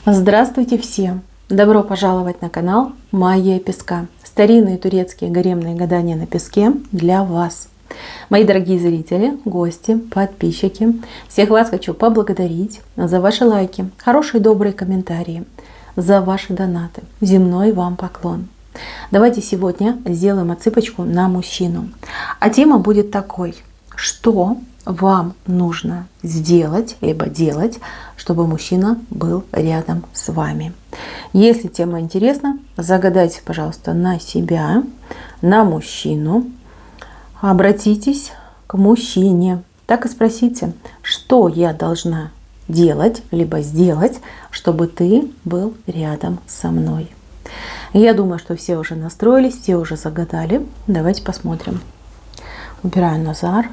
Здравствуйте всем! Добро пожаловать на канал Магия Песка. Старинные турецкие гаремные гадания на песке для вас. Мои дорогие зрители, гости, подписчики, всех вас хочу поблагодарить за ваши лайки, хорошие добрые комментарии, за ваши донаты. Земной вам поклон. Давайте сегодня сделаем отсыпочку на мужчину. А тема будет такой: что вам нужно сделать, либо делать, чтобы мужчина был рядом с вами. Если тема интересна, загадайте, пожалуйста, на себя, на мужчину. Обратитесь к мужчине. Так и спросите, что я должна делать, либо сделать, чтобы ты был рядом со мной. Я думаю, что все уже настроились, все уже загадали. Давайте посмотрим. Убираю Назар.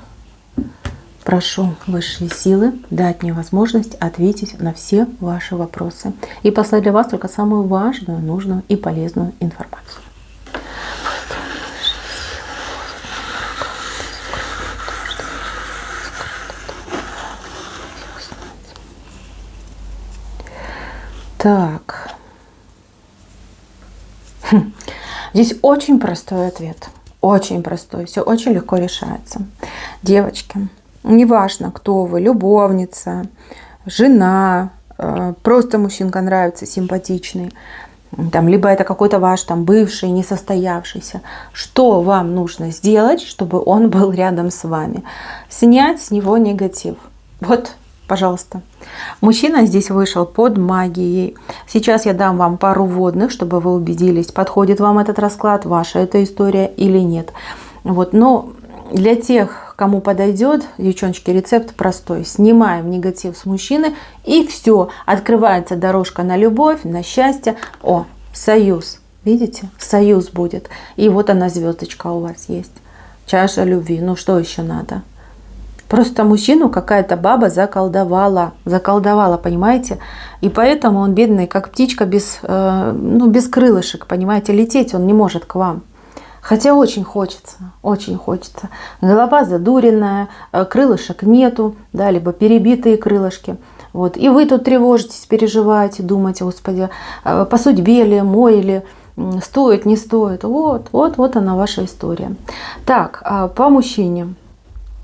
Прошу высшие силы дать мне возможность ответить на все ваши вопросы и послать для вас только самую важную, нужную и полезную информацию. Так. Здесь очень простой ответ. Очень простой. Все очень легко решается. Девочки, неважно, кто вы, любовница, жена, просто мужчинка нравится, симпатичный, там, либо это какой-то ваш там бывший, несостоявшийся. Что вам нужно сделать, чтобы он был рядом с вами? Снять с него негатив. Вот, пожалуйста. Мужчина здесь вышел под магией. Сейчас я дам вам пару вводных, чтобы вы убедились, подходит вам этот расклад, ваша эта история или нет. Вот, но для тех, кому подойдет, девчоночки, рецепт простой. Снимаем негатив с мужчины, и все. Открывается дорожка на любовь, на счастье. О, союз. Видите? Союз будет. И вот она, звездочка у вас есть. Чаша любви. Ну, что еще надо? Просто мужчину какая-то баба заколдовала. Заколдовала, понимаете? И поэтому он бедный, как птичка без крылышек, понимаете? Лететь он не может к вам. Хотя очень хочется, очень хочется. Голова задуренная, крылышек нету, да, либо перебитые крылышки. Вот. И вы тут тревожитесь, переживаете, думаете, господи, по судьбе ли, мой ли, стоит, не стоит. Вот она ваша история. Так, по мужчине.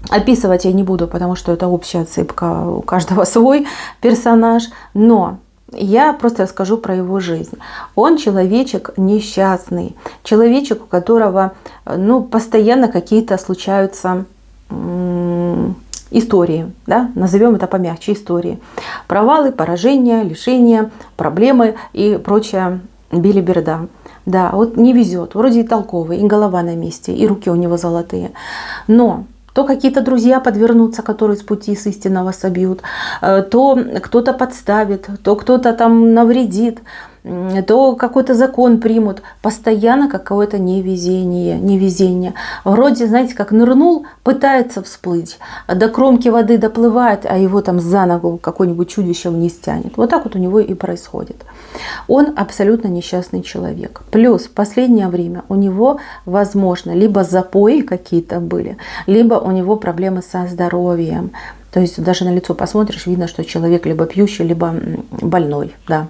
Описывать я не буду, потому что это общая отсыпка, у каждого свой персонаж. Но я просто расскажу про его жизнь. Он человечек несчастный, человечек, у которого постоянно какие-то случаются истории, да? Назовем это помягче, истории. Провалы, поражения, лишения, проблемы и прочая билиберда. Да, вот не везет, вроде и толковый, и голова на месте, и руки у него золотые. Но то какие-то друзья подвернутся, которые с пути с истинного собьют, то кто-то подставит, то кто-то там навредит, то какой-то закон примут. Постоянно какое-то невезение. Вроде, знаете, как нырнул, пытается всплыть, до кромки воды доплывает, а его там за ногу какое-нибудь чудище вниз тянет. Вот так вот у него и происходит. Он абсолютно несчастный человек. Плюс в последнее время у него, возможно, либо запои какие-то были, либо у него проблемы со здоровьем. То есть даже на лицо посмотришь, видно, что человек либо пьющий, либо больной. Да.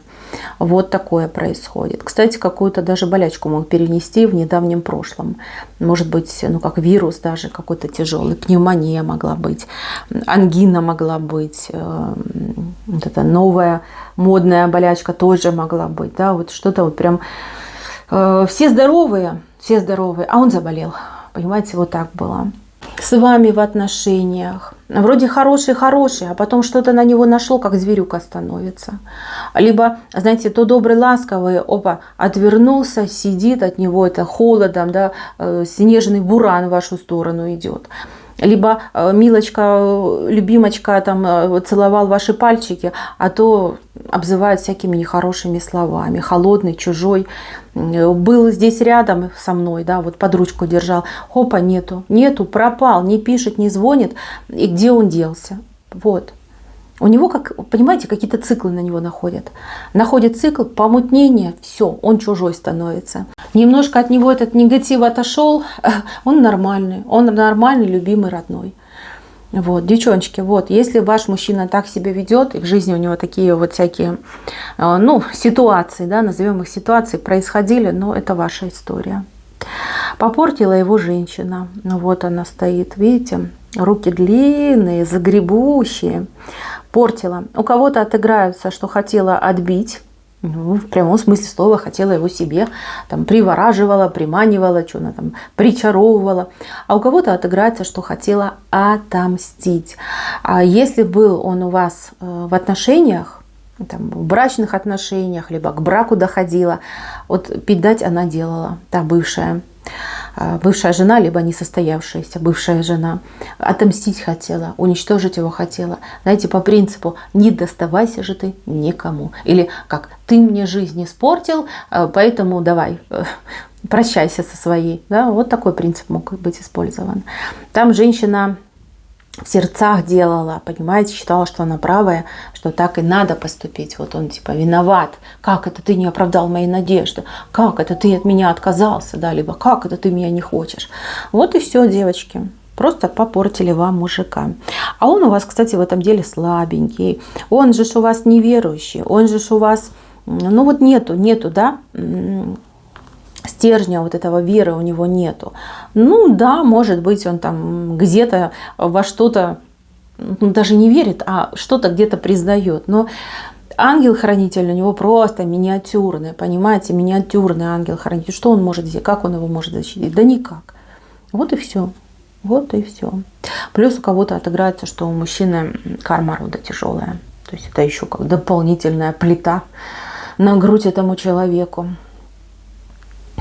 Вот такое происходит. Кстати, какую-то даже болячку мог перенести в недавнем прошлом. Может быть, как вирус даже какой-то тяжелый. Пневмония могла быть, ангина могла быть. Вот эта новая модная болячка тоже могла быть. Да, вот что-то вот прям... Все здоровые, а он заболел. Понимаете, вот так было. С вами в отношениях. Вроде хороший, а потом что-то на него нашло, как зверюка становится. Либо, знаете, то добрый, ласковый, отвернулся, сидит, от него это холодом, да, снежный буран в вашу сторону идет. Либо милочка, любимочка там целовал ваши пальчики, а то обзывает всякими нехорошими словами. Холодный, чужой. Был здесь рядом со мной, да, вот под ручку держал. Хопа, нету, пропал, не пишет, не звонит. И где он делся? Вот. У него, как, понимаете, какие-то циклы на него находят. Находит цикл, помутнение, все, он чужой становится. Немножко от него этот негатив отошел, он нормальный, любимый, родной. Вот, девчоночки, вот, если ваш мужчина так себя ведет, и в жизни у него такие вот всякие, ну, ситуации, да, назовем их ситуации, происходили, но это ваша история. Попортила его женщина. Вот она стоит, видите, руки длинные, загребущие. Портила. У кого-то отыграются, что хотела отбить. Ну, в прямом смысле слова хотела его себе, там, привораживала, приманивала, что она там, причаровывала. А у кого-то отыграется, что хотела отомстить. А если был он у вас в отношениях, там, в брачных отношениях, либо к браку доходила, вот пить дать она делала, та бывшая жена, либо несостоявшаяся бывшая жена, отомстить хотела, уничтожить его хотела. Знаете, по принципу «не доставайся же ты никому». Или как «ты мне жизнь испортил, поэтому давай, прощайся со своей». Да, вот такой принцип мог быть использован. Там женщина в сердцах делала, понимаете, считала, что она правая, что так и надо поступить. Вот он типа виноват. Как это ты не оправдал мои надежды? Как это ты от меня отказался? Да, либо как это ты меня не хочешь? Вот и все, девочки. Просто попортили вам мужика. А он у вас, кстати, в этом деле слабенький. Он же у вас неверующий. Он же у вас, ну вот нету, да, стержня вот этого веры у него нету. Ну да, может быть, он там где-то во что-то, ну, даже не верит, а что-то где-то признает. Но ангел-хранитель у него просто миниатюрный, понимаете, миниатюрный ангел-хранитель. Что он может сделать? Как он его может защитить? Да никак. Вот и все. Вот и все. Плюс у кого-то отыграется, что у мужчины карма рода тяжелая. То есть это еще как дополнительная плита на грудь этому человеку.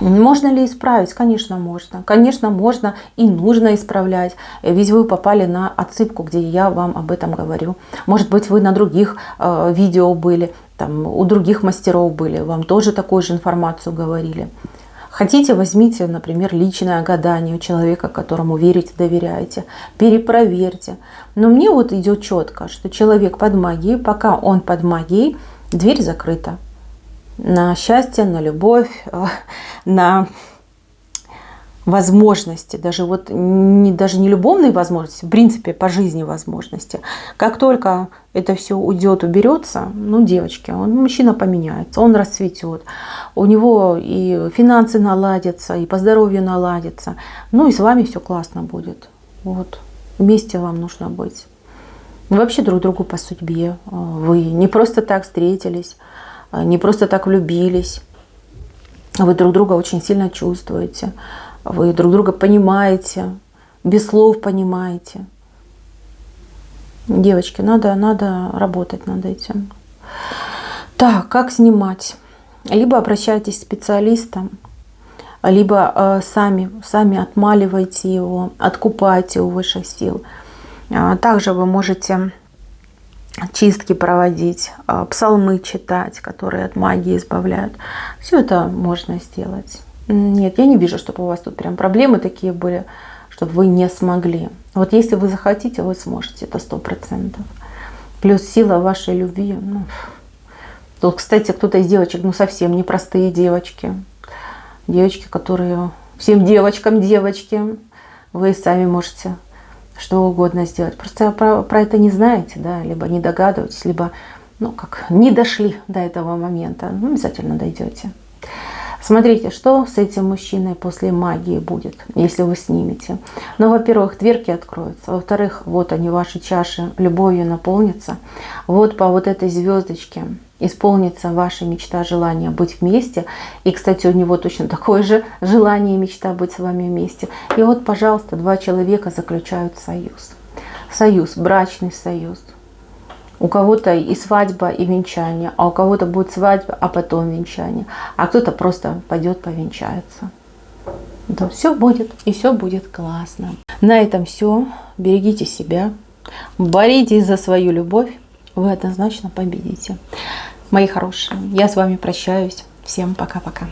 Можно ли исправить? Конечно, можно. Конечно, можно и нужно исправлять. Ведь вы попали на отсыпку, где я вам об этом говорю. Может быть, вы на других видео были, там, у других мастеров были, вам тоже такую же информацию говорили. Хотите, возьмите, например, личное гадание у человека, которому верите, доверяете. Перепроверьте. Но мне вот идет четко, что человек под магией, пока он под магией, дверь закрыта. На счастье, на любовь, на возможности, даже вот даже не любовные возможности, в принципе, по жизни возможности. Как только это все уйдет, уберется, ну, девочки, мужчина поменяется, он расцветет, у него и финансы наладятся, и по здоровью наладятся, ну и с вами все классно будет. Вот, вместе вам нужно быть. Вообще друг другу по судьбе. Вы не просто так встретились, не просто так влюбились. Вы друг друга очень сильно чувствуете. Вы друг друга понимаете. Без слов понимаете. Девочки, надо работать над этим. Так, как снимать? Либо обращайтесь к специалистам, либо сами отмаливайте его, откупайте у высших сил. Также вы можете чистки проводить, псалмы читать, которые от магии избавляют. Все это можно сделать. Нет, я не вижу, чтобы у вас тут прям проблемы такие были, чтобы вы не смогли. Вот если вы захотите, вы сможете, это 100%. Плюс сила вашей любви. Ну, тут, кстати, кто-то из девочек, ну совсем непростые девочки. Девочки, которые... Всем девочкам девочки. Вы сами можете что угодно сделать. Просто про это не знаете, да, либо не догадываетесь, либо, ну, как, не дошли до этого момента. Ну, обязательно дойдете. Смотрите, что с этим мужчиной после магии будет, если вы снимете. Ну, во-первых, дверки откроются. Во-вторых, вот они, ваши чаши, любовью наполнятся. Вот по вот этой звездочке исполнится ваша мечта, желание быть вместе. И, кстати, у него точно такое же желание и мечта быть с вами вместе. И вот, пожалуйста, два человека заключают союз. Союз, брачный союз. У кого-то и свадьба, и венчание, а у кого-то будет свадьба, а потом венчание. А кто-то просто пойдет повенчается. Да, все будет, и все будет классно. На этом все. Берегите себя, боритесь за свою любовь, вы однозначно победите. Мои хорошие, я с вами прощаюсь. Всем пока-пока.